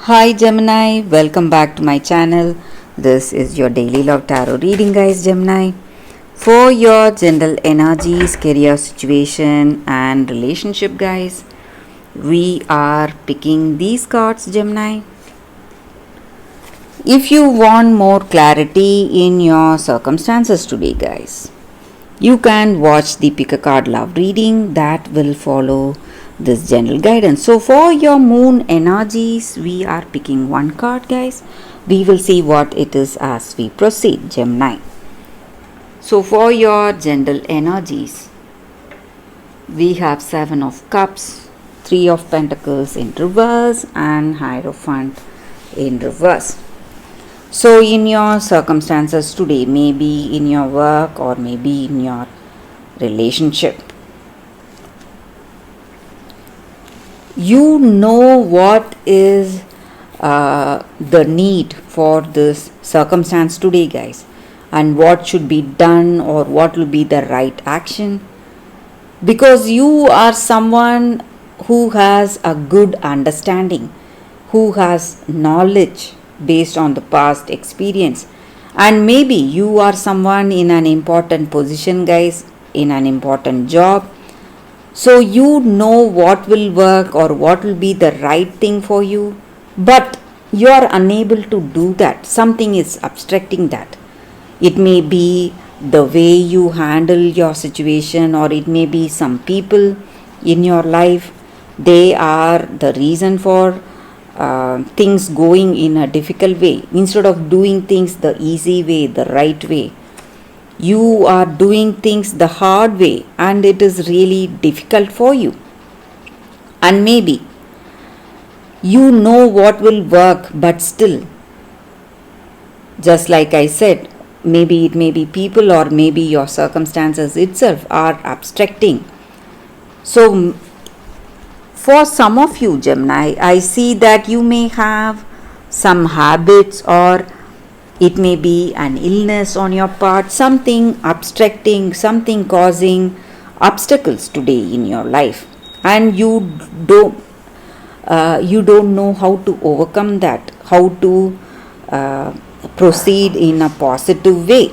Hi Gemini, welcome back to my channel. This is your daily love tarot reading, guys. Gemini, for your general energies, career situation, and relationship, guys. We are picking these cards, Gemini. If you want more clarity in your circumstances today, guys, you can watch the pick a card love reading that will follow this general guidance. So for your moon energies, we are picking one card, guys. We will see what it is as we proceed, Gemini. So for your general energies, we have 7 of cups, 3 of pentacles in reverse, and hierophant in reverse. So in your circumstances today, maybe in your work or maybe in your relationship, you know what is the need for this circumstance today, guys, and what should be done or what will be the right action, because you are someone who has a good understanding, who has knowledge based on the past experience, and maybe you are someone in an important position, guys, in an important job. So you know what will work or what will be the right thing for you, but you are unable to do that. Something is obstructing that. It may be the way you handle your situation, or it may be some people in your life. They are the reason for things going in a difficult way. Instead of doing things the easy way, the right way, you are doing things the hard way, and it is really difficult for you. And maybe you know what will work, but still, just like I said, maybe it may be people or maybe your circumstances itself are obstructing. So for some of you, Gemini, I see that you may have some habits, or it may be an illness on your part, something obstructing, something causing obstacles today in your life, and you don't know how to overcome that, how to proceed in a positive way.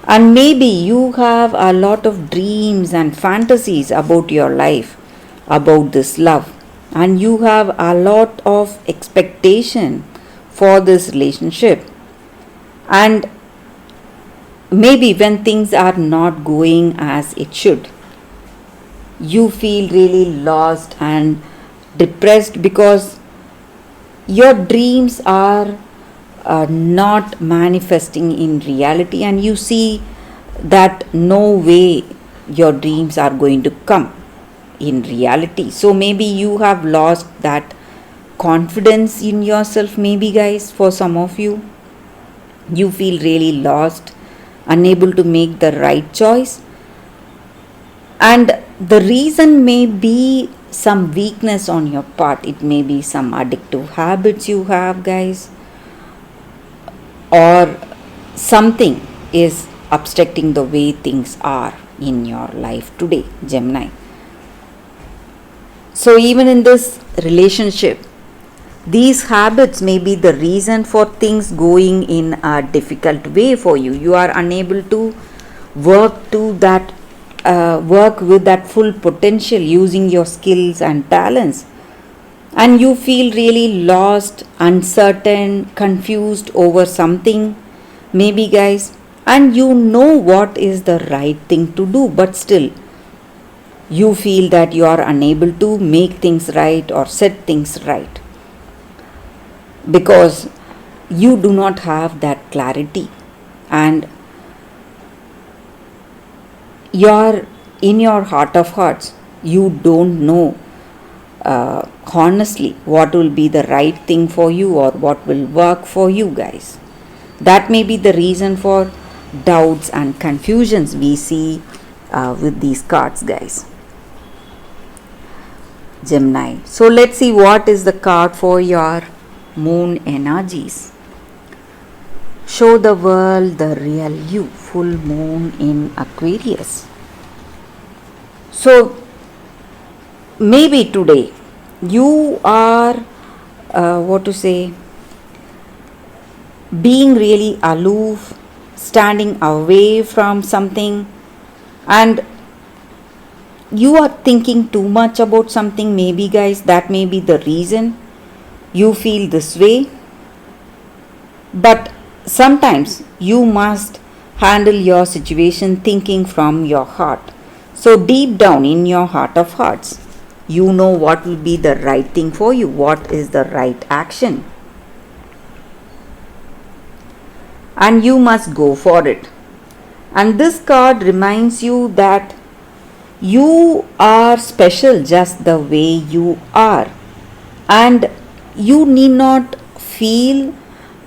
And maybe you have a lot of dreams and fantasies about your life, about this love, and you have a lot of expectation for this relationship. And maybe when things are not going as it should, you feel really lost and depressed because your dreams are not manifesting in reality, and you see that no way your dreams are going to come in reality. So maybe you have lost that confidence in yourself, maybe, guys. For some of you, you feel really lost, unable to make the right choice, and the reason may be some weakness on your part. It may be some addictive habits you have, guys, or something is obstructing the way things are in your life today, Gemini. So even in this relationship, these habits may be the reason for things going in a difficult way for you. You are unable to work with that full potential using your skills and talents, and you feel really lost, uncertain, confused over something, maybe, guys, and you know what is the right thing to do, but still you feel that you are unable to make things right or set things right, because you do not have that clarity, and you're in your heart of hearts, you don't know honestly what will be the right thing for you or what will work for you, guys. That may be the reason for doubts and confusions we see with these cards, guys, Gemini. So let's see what is the card for your moon energies. Show the world the real you. Full moon in Aquarius. So maybe today you are what to say, being really aloof, standing away from something, and you are thinking too much about something, maybe, guys, that may be the reason you feel this way. But sometimes you must handle your situation thinking from your heart. So, deep down in your heart of hearts, you know what will be the right thing for you, what is the right action, and you must go for it. And this card reminds you that you are special just the way you are, and you need not feel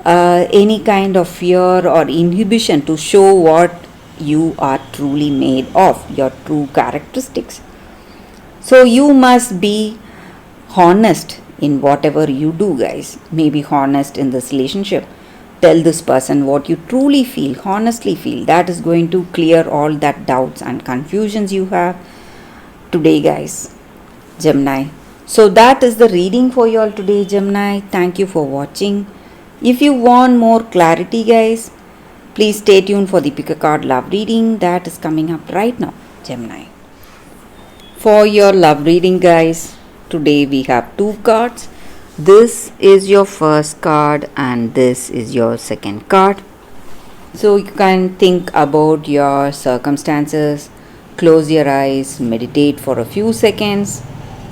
any kind of fear or inhibition to show what you are truly made of, your true characteristics. So you must be honest in whatever you do, guys. Maybe honest in this relationship. Tell this person what you truly feel, honestly feel. That is going to clear all that doubts and confusions you have today, guys. Gemini. So that is the reading for you all today, Gemini. Thank you for watching. If you want more clarity, guys, please stay tuned for the Pick a Card Love reading that is coming up right now, Gemini. For your love reading, guys, today we have two cards. This is your first card and this is your second card. So you can think about your circumstances, close your eyes, meditate for a few seconds,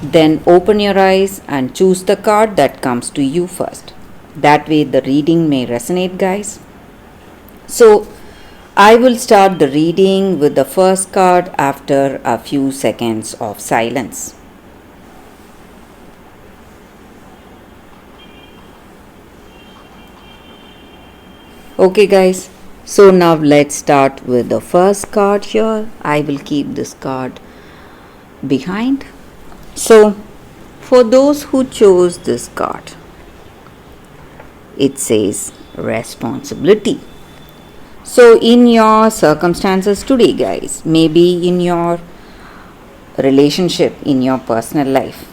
then open your eyes and choose the card that comes to you first. That way the reading may resonate, guys. So I will start the reading with the first card after a few seconds of silence. Okay, guys, so now let's start with the first card here. I will keep this card behind. So for those who chose this card, it says responsibility. So in your circumstances today, guys, maybe in your relationship, in your personal life,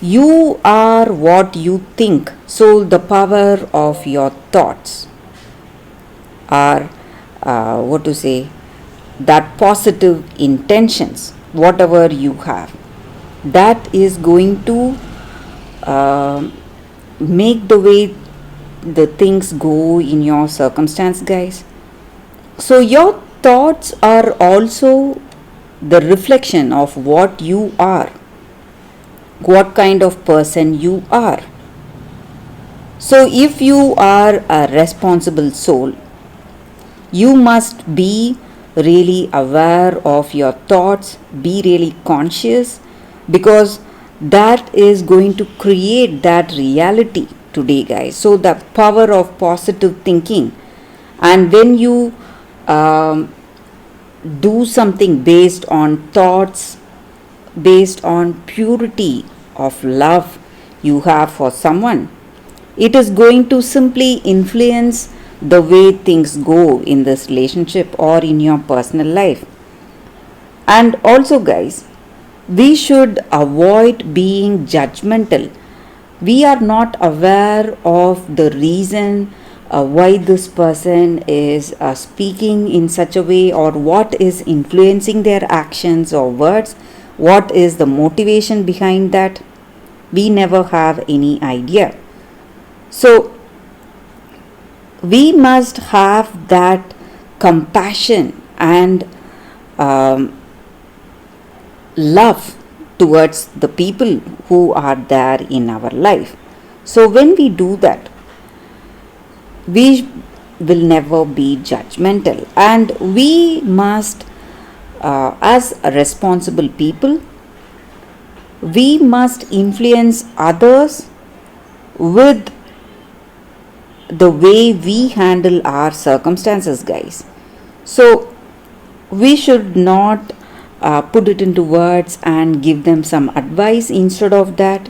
you are what you think. So the power of your thoughts are that positive intentions, whatever you have, that is going to make the way the things go in your circumstance, guys. So your thoughts are also the reflection of what you are, what kind of person you are. So if you are a responsible soul, you must be really aware of your thoughts, be really conscious, because that is going to create that reality today, guys. So the power of positive thinking, and when you do something based on thoughts, based on purity of love you have for someone, it is going to simply influence the way things go in this relationship or in your personal life. And also, guys, we should avoid being judgmental. We are not aware of the reason why this person is speaking in such a way, or what is influencing their actions or words, what is the motivation behind that. We never have any idea. So we must have that compassion and love towards the people who are there in our life. So when we do that, we will never be judgmental, and we must, as a responsible people, we must influence others with the way we handle our circumstances, guys. So we should not put it into words and give them some advice. Instead of that,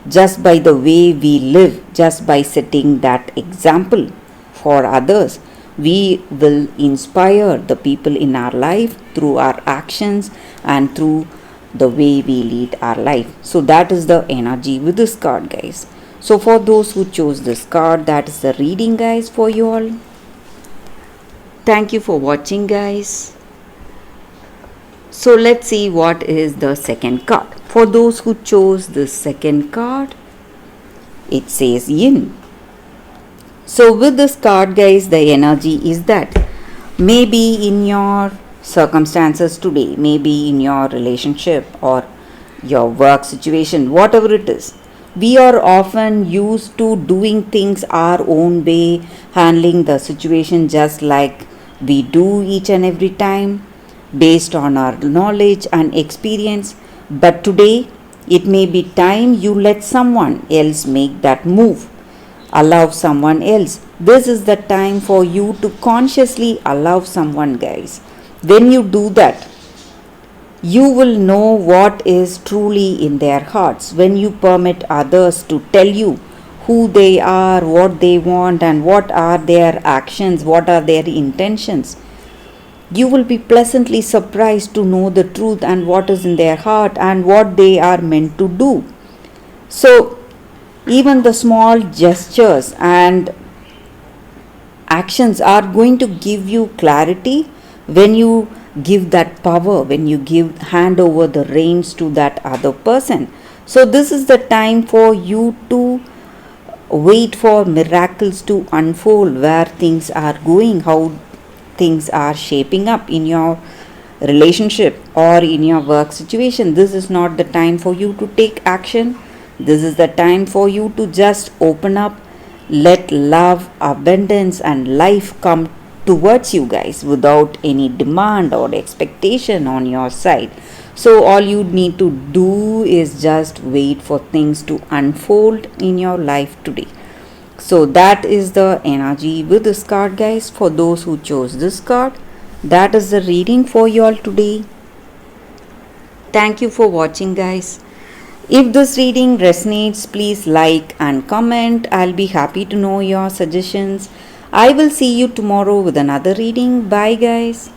just by the way we live, just by setting that example for others, we will inspire the people in our life through our actions and through the way we lead our life. So that is the energy with this card, guys. So for those who chose this card, that is the reading, guys, for you all. Thank you for watching, guys. So let's see what is the second card. For those who chose the second card, it says Yin. So with this card, guys, the energy is that maybe in your circumstances today, maybe in your relationship or your work situation, whatever it is, we are often used to doing things our own way, handling the situation just like we do each and every time based on our knowledge and experience. But today, it may be time you let someone else make that move. Allow someone else. This is the time for you to consciously allow someone, guys. When you do that, you will know what is truly in their hearts. When you permit others to tell you who they are, what they want, and what are their actions, what are their intentions, you will be pleasantly surprised to know the truth and what is in their heart and what they are meant to do. So, even the small gestures and actions are going to give you clarity when you give that power, when you hand over the reins to that other person. So this is the time for you to wait for miracles to unfold, where things are going, how things are shaping up in your relationship or in your work situation. This is not the time for you to take action. This is the time for you to just open up, let love, abundance, and life come towards you, guys, without any demand or expectation on your side. So all you need to do is just wait for things to unfold in your life today. So that is the energy with this card, guys. For those who chose this card, that is the reading for you all today. Thank you for watching, guys. If this reading resonates, please like and comment. I'll be happy to know your suggestions. I will see you tomorrow with another reading. Bye, guys.